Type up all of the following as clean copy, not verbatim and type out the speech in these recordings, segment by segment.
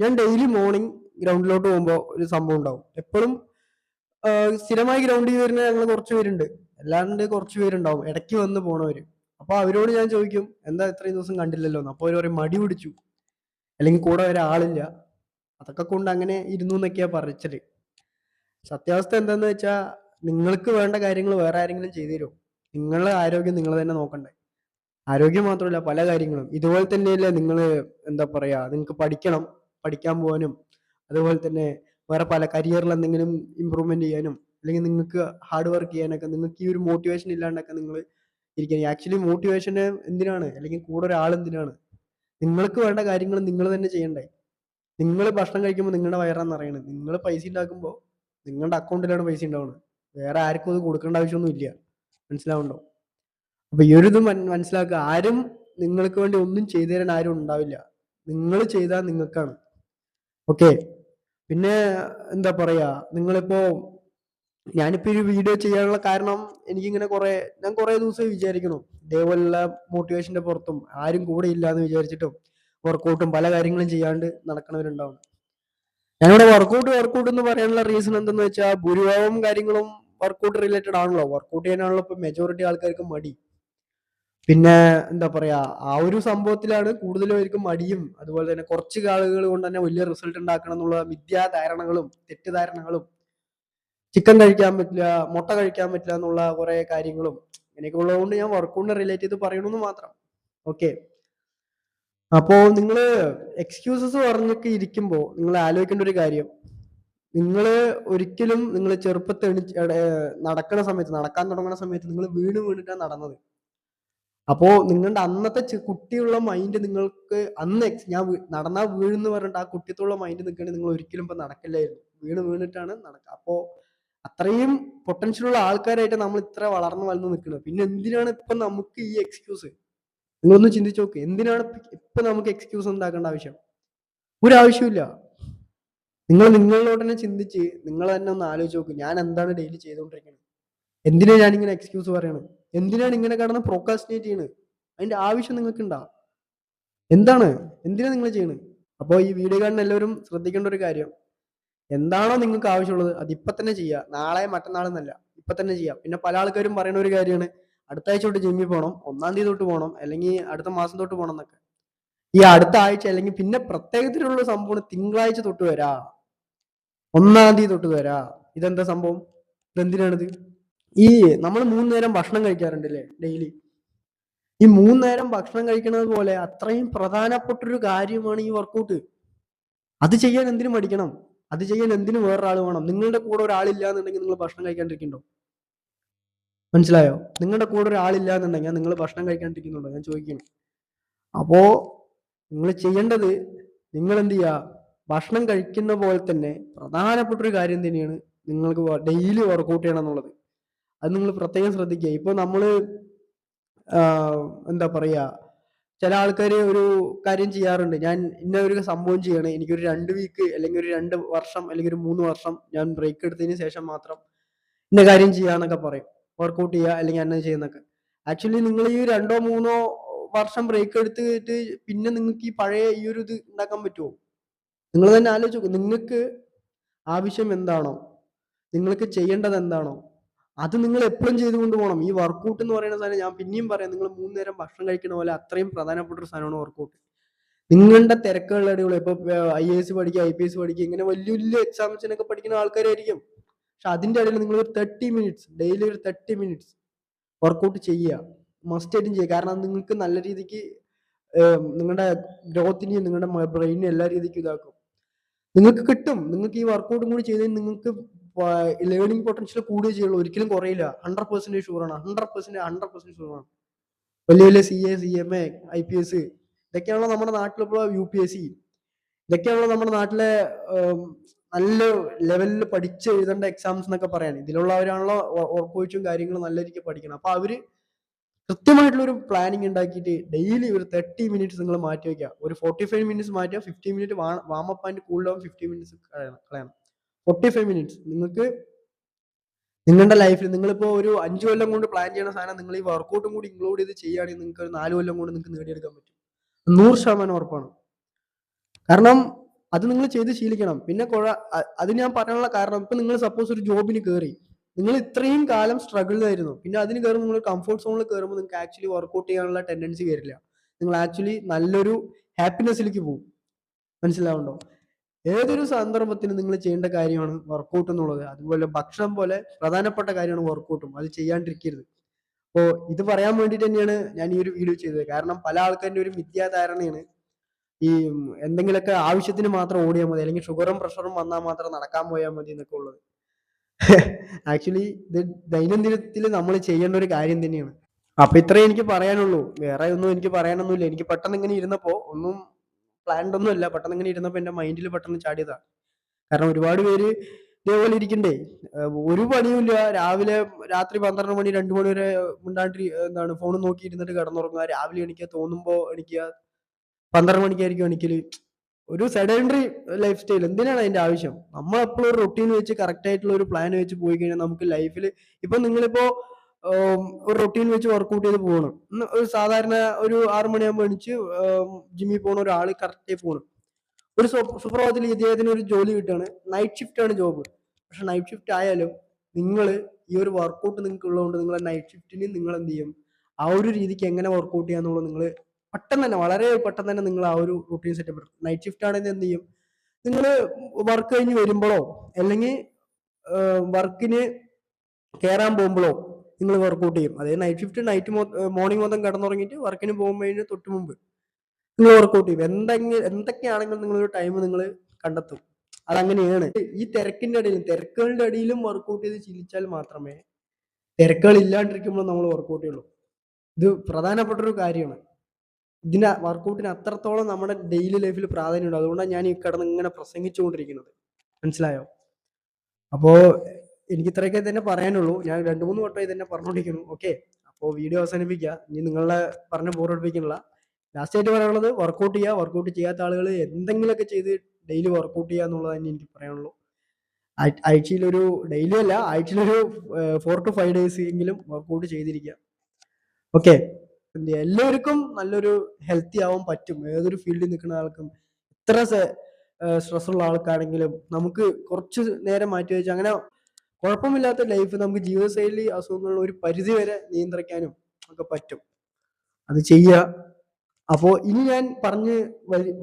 ഞാൻ daily morning ഗ്രൗണ്ടിലോട്ട് പോകുമ്പോൾ ഒരു സംഭവം ഉണ്ടാവും. എപ്പോഴും സ്ഥിരമായി ഗ്രൗണ്ടിൽ വരുന്ന ഞങ്ങൾ കുറച്ച് പേരുണ്ട്. അല്ലാണ്ട് കുറച്ച് പേരുണ്ടാവും ഇടയ്ക്ക് വന്ന് പോണവര്. അപ്പൊ അവരോട് ഞാൻ ചോദിക്കും, എന്താ ഇത്രയും ദിവസം കണ്ടില്ലല്ലോ എന്ന്. അപ്പൊ അവർ പറയും മടി പിടിച്ചു, അല്ലെങ്കിൽ കൂടെ ഒരാളില്ല, അതൊക്കെ കൊണ്ട് അങ്ങനെ ഇരുന്നു എന്നൊക്കെയാ പറച്ചില്. സത്യാവസ്ഥ എന്താന്ന് വെച്ചാൽ നിങ്ങൾക്ക് വേണ്ട കാര്യങ്ങൾ വേറെ ആരെങ്കിലും ചെയ്തു തരുമോ? നിങ്ങളുടെ ആരോഗ്യം നിങ്ങൾ തന്നെ നോക്കണ്ടേ? ആരോഗ്യം മാത്രമല്ല പല കാര്യങ്ങളും ഇതുപോലെ തന്നെയല്ലേ. നിങ്ങൾ എന്താ പറയാ, നിങ്ങൾക്ക് പഠിക്കാൻ പോകാനും അതുപോലെ തന്നെ വേറെ പല കരിയറിൽ എന്തെങ്കിലും ഇമ്പ്രൂവ്മെന്റ് ചെയ്യാനും അല്ലെങ്കിൽ നിങ്ങൾക്ക് ഹാർഡ് വർക്ക് ചെയ്യാനൊക്കെ നിങ്ങൾക്ക് ഈ ഒരു മോട്ടിവേഷൻ ഇല്ലാണ്ടൊക്കെ നിങ്ങൾ ഇരിക്കുക. ആക്ച്വലി മോട്ടിവേഷന് എന്തിനാണ്, അല്ലെങ്കിൽ കൂടെ ഒരാൾ എന്തിനാണ്? നിങ്ങൾക്ക് വേണ്ട കാര്യങ്ങൾ നിങ്ങൾ തന്നെ ചെയ്യണ്ടേ? നിങ്ങൾ ഭക്ഷണം കഴിക്കുമ്പോൾ നിങ്ങളുടെ വയറാന്ന് അറിയണത്. നിങ്ങൾ പൈസ ഉണ്ടാക്കുമ്പോൾ നിങ്ങളുടെ അക്കൗണ്ടിലാണ് പൈസ ഉണ്ടാവുന്നത്. വേറെ ആർക്കും അത് കൊടുക്കേണ്ട ആവശ്യമൊന്നും ഇല്ല. മനസ്സിലാവുണ്ടോ? അപ്പൊ ഈ ഒരു ഇത് മനസ്സിലാക്കുക. ആരും നിങ്ങൾക്ക് വേണ്ടി ഒന്നും ചെയ്തു തരാൻ ആരും ഉണ്ടാവില്ല. നിങ്ങൾ ചെയ്താൽ നിങ്ങൾക്കാണ്. ഓക്കെ. പിന്നെ എന്താ പറയാ, നിങ്ങളിപ്പോ ഞാനിപ്പോ ഒരു വീഡിയോ ചെയ്യാനുള്ള കാരണം എനിക്കിങ്ങനെ ഞാൻ കുറെ ദിവസം വിചാരിക്കണം ഇതേപോലുള്ള മോട്ടിവേഷന്റെ പുറത്തും ആരും കൂടെ ഇല്ല എന്ന് വിചാരിച്ചിട്ടും വർക്കൗട്ടും പല കാര്യങ്ങളും ചെയ്യാണ്ട് നടക്കണവരുണ്ടാവും. ഞാനിവിടെ വർക്കൗട്ട് എന്ന് പറയാനുള്ള റീസൺ എന്തെന്ന് വെച്ചാൽ ഭൂരിഭാഗം കാര്യങ്ങളും വർക്കൗട്ട് റിലേറ്റഡ് ആണല്ലോ. വർക്കൗട്ട് ചെയ്യാനാണല്ലോ ഇപ്പൊ മെജോറിറ്റി ആൾക്കാർക്ക് മടി. പിന്നെ എന്താ പറയാ, ആ ഒരു സംഭവത്തിലാണ് കൂടുതലും പേർക്കും മടിയും അതുപോലെ തന്നെ കുറച്ച് ആളുകൾ കൊണ്ട് തന്നെ വലിയ റിസൾട്ട് ഉണ്ടാക്കണം എന്നുള്ള മിഥ്യാധാരണകളും തെറ്റിദ്ധാരണകളും, ചിക്കൻ കഴിക്കാൻ പറ്റില്ല, മുട്ട കഴിക്കാൻ പറ്റില്ല എന്നുള്ള കുറെ കാര്യങ്ങളും ഇങ്ങനെയൊക്കെ ഉള്ളതുകൊണ്ട് ഞാൻ വർക്കൗട്ടിനെ റിലേറ്റ് ചെയ്ത് പറയണമെന്ന് മാത്രം. ഓക്കെ. അപ്പോ നിങ്ങൾ എക്സ്ക്യൂസസ് പറഞ്ഞൊക്കെ ഇരിക്കുമ്പോൾ നിങ്ങൾ ആലോചിക്കേണ്ട ഒരു കാര്യം, നിങ്ങൾ ഒരിക്കലും നിങ്ങൾ ചെറുപ്പത്തിൽ നടക്കാൻ തുടങ്ങുന്ന സമയത്ത് നിങ്ങൾ വീണിട്ടാണ് നടന്നത്. അപ്പോ നിങ്ങളുടെ അന്നത്തെ കുട്ടിയുള്ള മൈൻഡ് നിങ്ങൾക്ക് അന്ന് ഞാൻ നടന്നാ വീഴെന്ന് പറഞ്ഞിട്ട് ആ കുട്ടിത്തുള്ള മൈൻഡ് നിൽക്കുകയാണെങ്കിൽ നിങ്ങൾ ഒരിക്കലും ഇപ്പൊ നടക്കില്ലായിരുന്നു. വീണിട്ടാണ് നടക്കുക. അപ്പോ അത്രയും പൊട്ടൻഷ്യൽ ഉള്ള ആൾക്കാരായിട്ട് നമ്മൾ ഇത്ര വളർന്നു നിൽക്കുന്നത്. പിന്നെ എന്തിനാണ് ഇപ്പൊ നമുക്ക് ഈ എക്സ്ക്യൂസ്? നിങ്ങളൊന്ന് ചിന്തിച്ചു നോക്ക്. എന്തിനാണ് ഇപ്പൊ നമുക്ക് എക്സ്ക്യൂസ് ഉണ്ടാക്കേണ്ട ആവശ്യം? ഒരു ആവശ്യമില്ല. നിങ്ങളോട് തന്നെ ചിന്തിച്ച് നിങ്ങൾ തന്നെ ഒന്ന് ആലോചിച്ച് നോക്ക്. ഞാൻ എന്താണ് ഡെയിലി ചെയ്തുകൊണ്ടിരിക്കുന്നത്? എന്തിനാ ഞാനിങ്ങനെ എക്സ്ക്യൂസ് പറയണത്? എന്തിനാണ് ഇങ്ങനെ കിടന്ന് പ്രോക്കാസ്റ്റിനേറ്റ് ചെയ്യണത്? അതിന്റെ ആവശ്യം നിങ്ങൾക്ക് ഉണ്ടാ? എന്തിനാ നിങ്ങൾ ചെയ്യണത്? അപ്പോൾ ഈ വീഡിയോ കാണുന്ന എല്ലാവരും ശ്രദ്ധിക്കേണ്ട ഒരു കാര്യം, എന്താണോ നിങ്ങൾക്ക് ആവശ്യമുള്ളത് അത് ഇപ്പൊ തന്നെ ചെയ്യുക. നാളെ മറ്റന്നാളെന്നല്ല, ഇപ്പൊ തന്നെ ചെയ്യുക. പിന്നെ പല ആൾക്കാരും പറയുന്ന ഒരു കാര്യമാണ്, അടുത്ത ആഴ്ച തൊട്ട് ജിമ്മിൽ പോകണം, 1-ാം തീയതി തൊട്ട് പോകണം, അല്ലെങ്കിൽ അടുത്ത മാസം തൊട്ട് പോകണം എന്നൊക്കെ. ഈ അടുത്ത ആഴ്ച അല്ലെങ്കിൽ പിന്നെ പ്രത്യേകത്തിലുള്ള സംഭവം തിങ്കളാഴ്ച തൊട്ട് വരാ, 1-ാം തീയതി തൊട്ട് വരാ. ഇതെന്താ സംഭവം? ഇതെന്തിനാണിത്? ഈ നമ്മൾ 3 നേരം ഭക്ഷണം കഴിക്കാറുണ്ടല്ലേ ഡെയിലി? ഈ 3 നേരം ഭക്ഷണം കഴിക്കുന്നത് പോലെ അത്രയും പ്രധാനപ്പെട്ടൊരു കാര്യമാണ് ഈ വർക്കൗട്ട്. അത് ചെയ്യാൻ എന്തിനു മടിക്കണം? അത് ചെയ്യാൻ എന്തിനു വേറൊരാൾ വേണം? നിങ്ങളുടെ കൂടെ ഒരാളില്ല എന്നുണ്ടെങ്കിൽ നിങ്ങൾ ഭക്ഷണം കഴിക്കാണ്ടിരിക്കുന്നുണ്ടോ? മനസ്സിലായോ? നിങ്ങളുടെ കൂടെ ഒരാളില്ല എന്നുണ്ടെങ്കിൽ നിങ്ങൾ ഭക്ഷണം കഴിക്കാണ്ടിരിക്കുന്നുണ്ടോ? ഞാൻ ചോദിക്കുന്നു. അപ്പോ നിങ്ങൾ ചെയ്യേണ്ടത്, നിങ്ങൾ എന്ത് ചെയ്യുക, ഭക്ഷണം കഴിക്കുന്ന പോലെ തന്നെ പ്രധാനപ്പെട്ട ഒരു കാര്യം തന്നെയാണ് നിങ്ങൾക്ക് ഡെയിലി വർക്കൗട്ട് ചെയ്യണം എന്നുള്ളത്. അത് നിങ്ങൾ പ്രത്യേകം ശ്രദ്ധിക്കുക. ഇപ്പൊ നമ്മള് എന്താ പറയാ, ചില ആൾക്കാർ ഒരു കാര്യം ചെയ്യാറുണ്ട്, ഞാൻ ഇന്ന ഒരു സംഭവം ചെയ്യണേ, എനിക്കൊരു 2 വീക്ക് അല്ലെങ്കിൽ ഒരു 2 വർഷം അല്ലെങ്കിൽ ഒരു 3 വർഷം ഞാൻ ബ്രേക്ക് എടുത്തതിന് ശേഷം മാത്രം ഇന്ന കാര്യം ചെയ്യാന്നൊക്കെ പറയും. വർക്കൗട്ട് ചെയ്യുക അല്ലെങ്കിൽ അന്നത് ചെയ്യുന്നൊക്കെ. ആക്ച്വലി നിങ്ങൾ ഈ 2-3 വർഷം ബ്രേക്ക് എടുത്തിട്ട് പിന്നെ നിങ്ങൾക്ക് ഈ പഴയ ഈ ഒരു ഇത് ഉണ്ടാക്കാൻ പറ്റുമോ? നിങ്ങൾ തന്നെ ആലോചിച്ച് നോക്കും. നിങ്ങൾക്ക് ആവശ്യം എന്താണോ, നിങ്ങൾക്ക് ചെയ്യേണ്ടത് എന്താണോ, അത് നിങ്ങൾ എപ്പോഴും ചെയ്തുകൊണ്ട് പോകണം. ഈ വർക്കൗട്ട് എന്ന് പറയുന്ന സാധനം ഞാൻ പിന്നെയും പറയാം, നിങ്ങൾ 3 നേരം ഭക്ഷണം കഴിക്കുന്ന പോലെ അത്രയും പ്രധാനപ്പെട്ട ഒരു സാധനമാണ് വർക്കൗട്ട്. നിങ്ങളുടെ തിരക്കുകളുടെ ഇടയിൽ ഇപ്പൊ IAS പഠിക്കുക, IPS പഠിക്കുക, ഇങ്ങനെ വലിയ വലിയ എക്സാംസിനൊക്കെ പഠിക്കുന്ന ആൾക്കാരായിരിക്കും. പക്ഷെ അതിന്റെ ഇടയിൽ നിങ്ങൾ ഒരു 30 മിനിറ്റ്സ് ഡെയിലി ഒരു 30 മിനിറ്റ്സ് വർക്കൗട്ട് ചെയ്യുക, മസ്റ്റ് ആയിട്ടും ചെയ്യുക. കാരണം നിങ്ങൾക്ക് നല്ല രീതിക്ക് നിങ്ങളുടെ ഗ്രോത്തിനെയും നിങ്ങളുടെ ബ്രെയിനും എല്ലാ രീതിക്കും ഇതാക്കും. നിങ്ങൾക്ക് കിട്ടും. നിങ്ങൾക്ക് ഈ വർക്കൗട്ടും കൂടി ചെയ്ത് നിങ്ങൾക്ക് ലേണിംഗ് പൊട്ടൻഷ്യൽ കൂടുകയേ ചെയ്യുള്ളൂ, ഒരിക്കലും കുറയില്ല. 100% ഷുവറാണ്. 100% ഷുവറാണ്. വലിയ വലിയ CA, CMA, IPS ഇതൊക്കെയാണല്ലോ നമ്മുടെ നാട്ടിലിപ്പോ UPSC, ഇതൊക്കെയാണല്ലോ നമ്മുടെ നാട്ടിലെ നല്ല ലെവലിൽ പഠിച്ച് എഴുതേണ്ട എക്സാംസ് എന്നൊക്കെ പറയാൻ. ഇതിലുള്ളവരാണല്ലോ ഉറപ്പുവെച്ചും കാര്യങ്ങളും നല്ല രീതിക്ക് പഠിക്കണം. അപ്പൊ അവര് കൃത്യമായിട്ടുള്ള ഒരു പ്ലാനിങ് ഉണ്ടാക്കിയിട്ട് ഡെയിലി ഒരു 30 മിനിറ്റ്സ് നിങ്ങൾ മാറ്റി വെക്കുക. ഒരു 45 മിനിറ്റ്സ് മാറ്റുക, 15 minute warm up and cool down, 15 minutes കളയണം. 45 മിനിറ്റ്സ് നിങ്ങൾക്ക് നിങ്ങളുടെ ലൈഫിൽ, നിങ്ങളിപ്പോ ഒരു 5 കൊല്ലം കൊണ്ട് പ്ലാൻ ചെയ്യുന്ന സാധനം നിങ്ങൾ ഈ വർക്കൗട്ടും കൂടി ഇൻക്ലൂഡ് ചെയ്ത് ചെയ്യുകയാണെങ്കിൽ നിങ്ങൾക്ക് ഒരു 4 കൊല്ലം കൊണ്ട് നിങ്ങൾക്ക് നേടിയെടുക്കാൻ പറ്റും. 100% ഉറപ്പാണ്. കാരണം അത് നിങ്ങൾ ചെയ്ത് ശീലിക്കണം. പിന്നെ അത് ഞാൻ പറയാനുള്ള കാരണം, ഇപ്പൊ നിങ്ങൾ സപ്പോസ് ഒരു ജോബിന് കയറി, നിങ്ങൾ ഇത്രയും കാലം സ്ട്രഗിളിലായിരുന്നു, പിന്നെ അതിന് കയറുമ്പോൾ നിങ്ങൾ കംഫർട്ട് സോണിൽ കയറുമ്പോൾ നിങ്ങൾക്ക് ആക്ച്വലി വർക്കൗട്ട് ചെയ്യാനുള്ള ടെൻഡൻസി വരില്ല. നിങ്ങൾ ആക്ച്വലി നല്ലൊരു ഹാപ്പിനെസ്സിലേക്ക് പോകും. മനസ്സിലാവുണ്ടോ? ഏതൊരു സന്ദർഭത്തിലും നിങ്ങൾ ചെയ്യേണ്ട കാര്യമാണ് വർക്കൗട്ട് എന്നുള്ളത്. അതുപോലെ ഭക്ഷണം പോലെ പ്രധാനപ്പെട്ട കാര്യമാണ് വർക്കൗട്ടും. അത് ചെയ്യാണ്ടിരിക്കരുത്. അപ്പോൾ ഇത് പറയാൻ വേണ്ടിയിട്ട് തന്നെയാണ് ഞാൻ ഈ ഒരു വീഡിയോ ചെയ്തത്. കാരണം പല ആൾക്കാരുടെ ഒരു മിഥ്യാധാരണയാണ് ഈ എന്തെങ്കിലുമൊക്കെ ആവശ്യത്തിന് മാത്രം ഓടിയാൽ മതി, അല്ലെങ്കിൽ ഷുഗറും പ്രഷറും വന്നാൽ മാത്രം നടക്കാൻ പോയാൽ മതി എന്നൊക്കെ ഉള്ളത്. ആക്ച്വലി ഇത് ദൈനംദിനത്തിൽ നമ്മൾ ചെയ്യേണ്ട ഒരു കാര്യം തന്നെയാണ്. അപ്പൊ ഇത്രേ എനിക്ക് പറയാനുള്ളൂ. വേറെ ഒന്നും എനിക്ക് പറയാനൊന്നുമില്ല. എനിക്ക് പെട്ടെന്ന് ഇങ്ങനെ ഇരുന്നപ്പോ ഒന്നും പ്ലാൻഡ് ഒന്നും അല്ല. പെട്ടെന്ന് ഇങ്ങനെ ഇരുന്നപ്പോ എന്റെ മൈൻഡിൽ പെട്ടെന്ന് ചാടിയതാ. കാരണം ഒരുപാട് പേര് ഇതേപോലെ ഇരിക്കണ്ടേ, ഒരു പണിയുമില്ല, രാവിലെ രാത്രി 12 മണി 2 മണി വരെ എന്താണ് ഫോൺ നോക്കി ഇരുന്നിട്ട് കിടന്നുറങ്ങുക, രാവിലെ എണീക്കുക, തോന്നുമ്പോ എണീക്കുക, 12 മണിക്കായിരിക്കും എണീക്കല്. ഒരു സെഡൻഡറി ലൈഫ് സ്റ്റൈൽ. എന്തിനാണ് അതിന്റെ ആവശ്യം? നമ്മൾ എപ്പോഴും ഒരു റൊട്ടീൻ വെച്ച് കറക്റ്റ് ആയിട്ടുള്ള ഒരു പ്ലാൻ വെച്ച് പോയി കഴിഞ്ഞാൽ നമുക്ക് ലൈഫിൽ, ഇപ്പൊ നിങ്ങളിപ്പോ ഒരു റൊട്ടീൻ വെച്ച് വർക്ക്ഔട്ട് ചെയ്ത് പോകണം. ഒരു സാധാരണ ഒരു 6 മണിയാകുമ്പോൾ എണീച്ച് ജിമ്മിൽ പോണ ഒരാൾ കറക്റ്റ് പോകണം. ഒരു സുപ്രഭാതത്തിൽ ഇദ്ദേഹത്തിന് ഒരു ജോലി കിട്ടുകയാണ്, നൈറ്റ് ഷിഫ്റ്റ് ആണ് ജോബ്. പക്ഷെ നൈറ്റ് ഷിഫ്റ്റ് ആയാലും നിങ്ങൾ ഈ ഒരു വർക്കൗട്ട് നിങ്ങൾക്ക് ഉള്ളതുകൊണ്ട് നിങ്ങൾ നൈറ്റ് ഷിഫ്റ്റിന് നിങ്ങൾ എന്ത് ചെയ്യും, ആ ഒരു രീതിക്ക് എങ്ങനെ വർക്കൗട്ട് ചെയ്യാന്നുള്ളത് നിങ്ങൾ പെട്ടെന്ന് തന്നെ, വളരെ പെട്ടെന്ന് തന്നെ നിങ്ങൾ ആ ഒരു റൂട്ടീൻ സെറ്റപ്പ്. നൈറ്റ് ഷിഫ്റ്റ് ആണെങ്കിൽ എന്ത് ചെയ്യും, നിങ്ങൾ വർക്ക് കഴിഞ്ഞ് വരുമ്പോഴോ അല്ലെങ്കിൽ വർക്കിന് കയറാൻ പോകുമ്പോഴോ നിങ്ങൾ വർക്കൗട്ട് ചെയ്യും. അതായത് നൈറ്റ് ഷിഫ്റ്റ് മോർണിംഗ് മൊത്തം കിടന്നുറങ്ങിയിട്ട് വർക്കിന് പോകുന്നതിന് തൊട്ട് മുമ്പ് നിങ്ങൾ വർക്കൗട്ട് ചെയ്യും. എന്തൊക്കെയാണെങ്കിലും നിങ്ങളൊരു ടൈം നിങ്ങൾ കണ്ടെത്തും. അതങ്ങനെയാണ്. ഈ തിരക്കുകളുടെ ഇടയിലും വർക്കൗട്ട് ചെയ്ത് ശീലിച്ചാൽ മാത്രമേ, തിരക്കുകൾ ഇല്ലാണ്ടിരിക്കുമ്പോൾ നമ്മൾ വർക്കൗട്ട് ചെയ്യുള്ളൂ. ഇത് പ്രധാനപ്പെട്ട ഒരു കാര്യമാണ്. വർക്കൗട്ടിന് അത്രത്തോളം നമ്മുടെ ഡെയിലി ലൈഫിൽ പ്രാധാന്യമുണ്ട്. അതുകൊണ്ടാണ് ഞാൻ ഈ കിടന്ന് ഇങ്ങനെ പ്രസംഗിച്ചുകൊണ്ടിരിക്കുന്നത്. മനസ്സിലായോ? അപ്പോ എനിക്ക് ഇത്രയൊക്കെ തന്നെ പറയാനുള്ളൂ. ഞാൻ 2-3 വട്ടമായി തന്നെ പറഞ്ഞുകൊണ്ടിരിക്കുന്നു. ഓക്കെ, അപ്പോൾ വീഡിയോ അവസാനിപ്പിക്കുക. ഇനി നിങ്ങളെ പറഞ്ഞ് ബോറടിപ്പിക്കുന്നില്ല. ലാസ്റ്റ് ആയിട്ട് പറയാനുള്ളത് വർക്കൗട്ട് ചെയ്യുക. വർക്കൗട്ട് ചെയ്യാത്ത ആളുകൾ എന്തെങ്കിലുമൊക്കെ ചെയ്ത് ഡെയിലി വർക്കൗട്ട് ചെയ്യുക എന്നുള്ളത് തന്നെ എനിക്ക് പറയാനുള്ളൂ. ആഴ്ചയിലൊരു, ഡെയിലി അല്ല, ആഴ്ചയിലൊരു 4 to 5 days എങ്കിലും വർക്കൗട്ട് ചെയ്തിരിക്കുക. ഓക്കെ, എല്ലാവർക്കും നല്ലൊരു ഹെൽത്തി ആവാൻ പറ്റും. ഏതൊരു ഫീൽഡിൽ നിൽക്കുന്ന ആൾക്കും, എത്ര സ്ട്രെസ് ഉള്ള ആൾക്കാണെങ്കിലും നമുക്ക് കുറച്ച് നേരം മാറ്റി വെച്ച് അങ്ങനെ കുഴപ്പമില്ലാത്ത ലൈഫ്, നമുക്ക് ജീവിതശൈലി അസുഖങ്ങൾ ഒരു പരിധി വരെ നിയന്ത്രിക്കാനും ഒക്കെ പറ്റും. അത് ചെയ്യുക. അപ്പോൾ ഇനി ഞാൻ പറഞ്ഞ്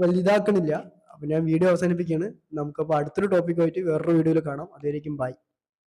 വലുതാക്കണില്ല. അപ്പൊ ഞാൻ വീഡിയോ അവസാനിപ്പിക്കുകയാണ്. നമുക്കപ്പോൾ അടുത്തൊരു ടോപ്പിക്കുമായിട്ട് വേറൊരു വീഡിയോയിൽ കാണാം. അതുവരേക്കും ബൈ.